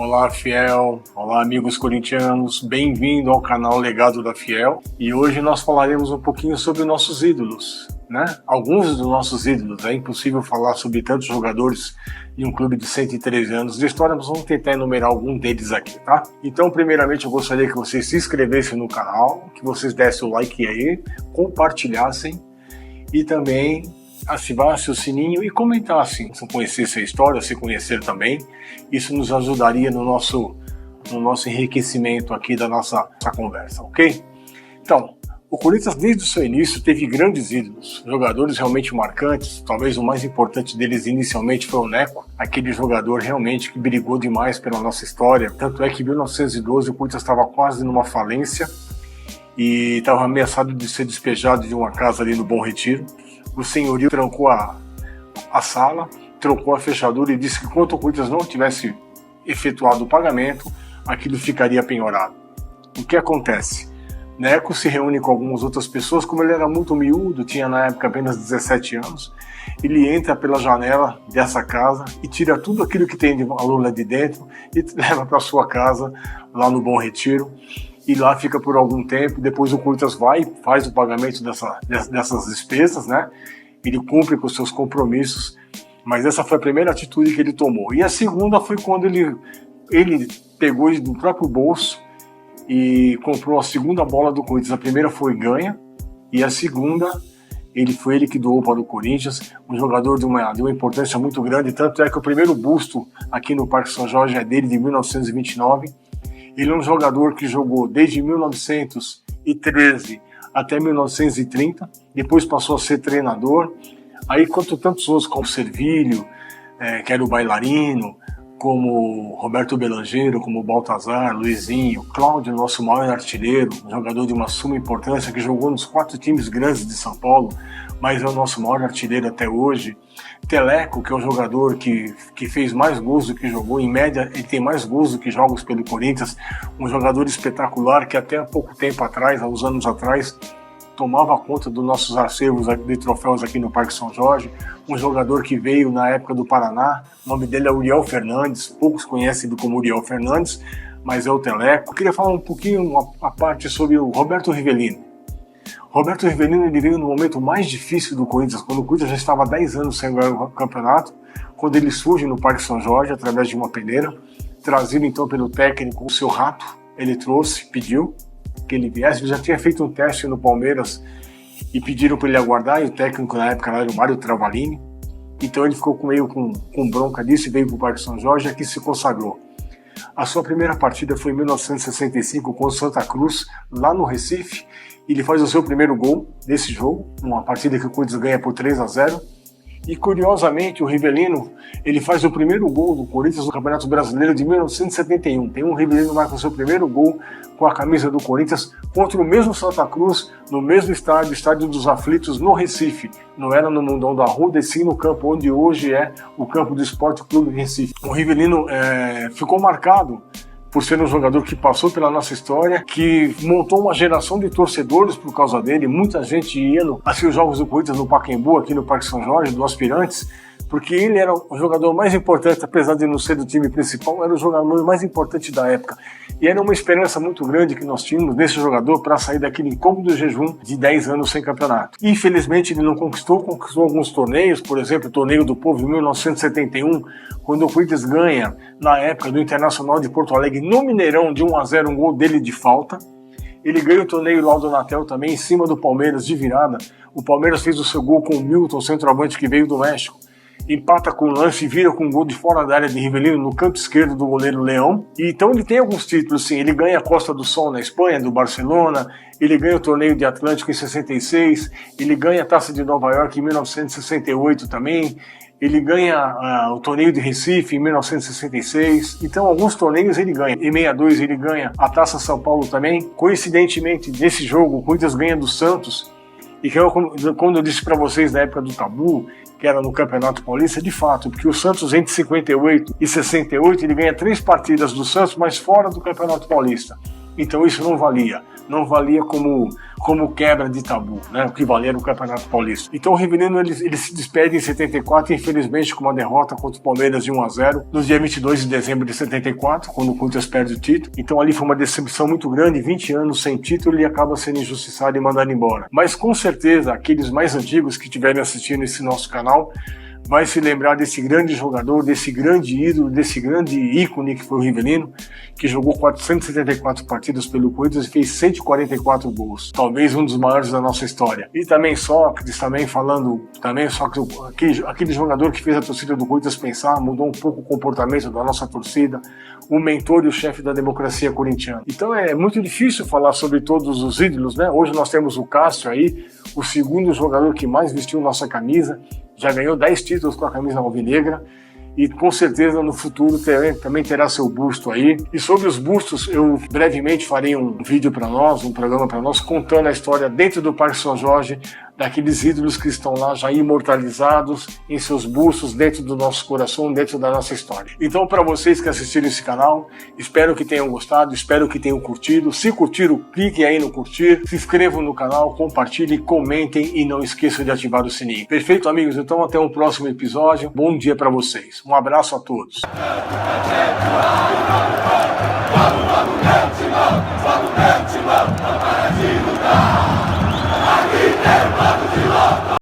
Olá, Fiel. Olá, amigos corintianos. Bem-vindo ao canal Legado da Fiel. E hoje nós falaremos um pouquinho sobre nossos ídolos, né? Alguns dos nossos ídolos. É impossível falar sobre tantos jogadores de um clube de 113 anos de história, mas vamos tentar enumerar algum deles aqui, tá? Então, primeiramente, eu gostaria que vocês se inscrevessem no canal, que vocês dessem o like aí, compartilhassem e também ativasse o sininho e comentasse se conhecesse a história, se conhecer também. Isso nos ajudaria no nosso enriquecimento aqui da nossa conversa, ok? Então, o Corinthians desde o seu início teve grandes ídolos, jogadores realmente marcantes. Talvez o mais importante deles inicialmente foi o Neco, aquele jogador realmente que brigou demais pela nossa história. Tanto é que em 1912 o Corinthians estava quase numa falência e estava ameaçado de ser despejado de uma casa ali no Bom Retiro. O senhorio trancou a sala, trocou a fechadura e disse que enquanto o Corinthians não tivesse efetuado o pagamento, aquilo ficaria penhorado. O que acontece? Neco se reúne com algumas outras pessoas, como ele era muito miúdo, tinha na época apenas 17 anos, ele entra pela janela dessa casa e tira tudo aquilo que tem de valor lá de dentro e leva para sua casa lá no Bom Retiro. E lá fica por algum tempo. Depois o Corinthians faz o pagamento dessas despesas, né? Ele cumpre com os seus compromissos, mas essa foi a primeira atitude que ele tomou. E a segunda foi quando ele pegou do próprio bolso e comprou a segunda bola do Corinthians. A primeira foi ganha e a segunda foi ele que doou para o Corinthians, um jogador de uma importância muito grande, tanto é que o primeiro busto aqui no Parque São Jorge é dele, de 1929. Ele é um jogador que jogou desde 1913 até 1930, depois passou a ser treinador. Aí, quanto tantos outros, como Servilho, que era o bailarino, como Roberto Belangeiro, como Baltazar, Luizinho, Cláudio, nosso maior artilheiro, um jogador de uma suma importância, que jogou nos 4 times grandes de São Paulo, mas é o nosso maior artilheiro até hoje. Teleco, que é um jogador que fez mais gols do que jogou, em média ele tem mais gols do que jogos pelo Corinthians, um jogador espetacular que até há pouco tempo atrás, há uns anos atrás, tomava conta dos nossos acervos de troféus aqui no Parque São Jorge, um jogador que veio na época do Paraná, o nome dele é Uriel Fernandes, poucos conhecem ele como Uriel Fernandes, mas é o Teleco. Eu queria falar um pouquinho a parte sobre o Roberto Rivelino. Roberto Rivelino, ele veio no momento mais difícil do Corinthians, quando o Corinthians já estava há 10 anos sem ganhar o campeonato, quando ele surge no Parque São Jorge através de uma peneira, trazido então pelo técnico, o seu Rato, ele trouxe, pediu que ele viesse. Ele já tinha feito um teste no Palmeiras e pediram para ele aguardar, e o técnico na época era o Mário Travalini, então ele ficou meio com bronca disso e veio para o Parque São Jorge, aqui se consagrou. A sua primeira partida foi em 1965 com o Santa Cruz, lá no Recife. Ele faz o seu primeiro gol desse jogo, uma partida que o Corinthians ganha por 3-0. E curiosamente, o Rivelino, ele faz o primeiro gol do Corinthians no Campeonato Brasileiro de 1971. Tem um Rivelino que marca o seu primeiro gol com a camisa do Corinthians contra o mesmo Santa Cruz, no mesmo estádio, Estádio dos Aflitos, no Recife. Não era no Mundão da Arruda, e sim no campo onde hoje é o campo do Esporte Clube Recife. O Rivelino ficou marcado por ser um jogador que passou pela nossa história, que montou uma geração de torcedores por causa dele. Muita gente ia assistir os jogos do Corinthians no Pacaembu, aqui no Parque São Jorge, do Aspirantes, porque ele era o jogador mais importante, apesar de não ser do time principal, era o jogador mais importante da época. E era uma esperança muito grande que nós tínhamos nesse jogador para sair daquele incômodo jejum de 10 anos sem campeonato. Infelizmente ele não conquistou alguns torneios, por exemplo, o Torneio do Povo em 1971, quando o Corinthians ganha, na época do Internacional de Porto Alegre, no Mineirão, de 1-0, um gol dele de falta. Ele ganha o torneio lá do Natel também, em cima do Palmeiras, de virada. O Palmeiras fez o seu gol com o Milton, centroavante que veio do México. Empata com o lance e vira com um gol de fora da área de Rivelino no canto esquerdo do goleiro Leão. E então ele tem alguns títulos, sim. Ele ganha a Costa do Sol na Espanha, do Barcelona. Ele ganha o Torneio de Atlântico em 66. Ele ganha a Taça de Nova York em 1968 também. Ele ganha o Torneio de Recife em 1966. Então, alguns torneios ele ganha. Em 62 ele ganha a Taça São Paulo também. Coincidentemente, nesse jogo, o Corinthians ganha do Santos. E que quando eu disse para vocês na época do Tabu, que era no Campeonato Paulista, de fato, porque o Santos entre 58 e 68, ele ganha 3 partidas do Santos, mas fora do Campeonato Paulista. Então isso não valia como quebra de tabu, né? O que valia era o Campeonato Paulista. Então o Rivelino ele se despede em 74, infelizmente com uma derrota contra o Palmeiras de 1-0, no dia 22 de dezembro de 74, quando o Corinthians perde o título. Então ali foi uma decepção muito grande, 20 anos sem título, ele acaba sendo injustiçado e mandado embora. Mas com certeza, aqueles mais antigos que estiverem assistindo esse nosso canal, vai se lembrar desse grande jogador, desse grande ídolo, desse grande ícone que foi o Rivelino, que jogou 474 partidas pelo Corinthians e fez 144 gols. Talvez um dos maiores da nossa história. E também Sócrates, aquele jogador que fez a torcida do Corinthians pensar, mudou um pouco o comportamento da nossa torcida, o mentor e o chefe da democracia corintiana. Então é muito difícil falar sobre todos os ídolos, né? Hoje nós temos o Cássio aí, o segundo jogador que mais vestiu nossa camisa, já ganhou 10 títulos com a camisa alvinegra e com certeza no futuro também terá seu busto aí. E sobre os bustos, eu brevemente farei um vídeo para nós, um programa para nós, contando a história dentro do Parque São Jorge, daqueles ídolos que estão lá já imortalizados em seus bustos, dentro do nosso coração, dentro da nossa história. Então, para vocês que assistiram esse canal, espero que tenham gostado, espero que tenham curtido. Se curtiram, cliquem aí no curtir, se inscrevam no canal, compartilhem, comentem e não esqueçam de ativar o sininho. Perfeito, amigos? Então, até um próximo episódio. Bom dia para vocês. Um abraço a todos.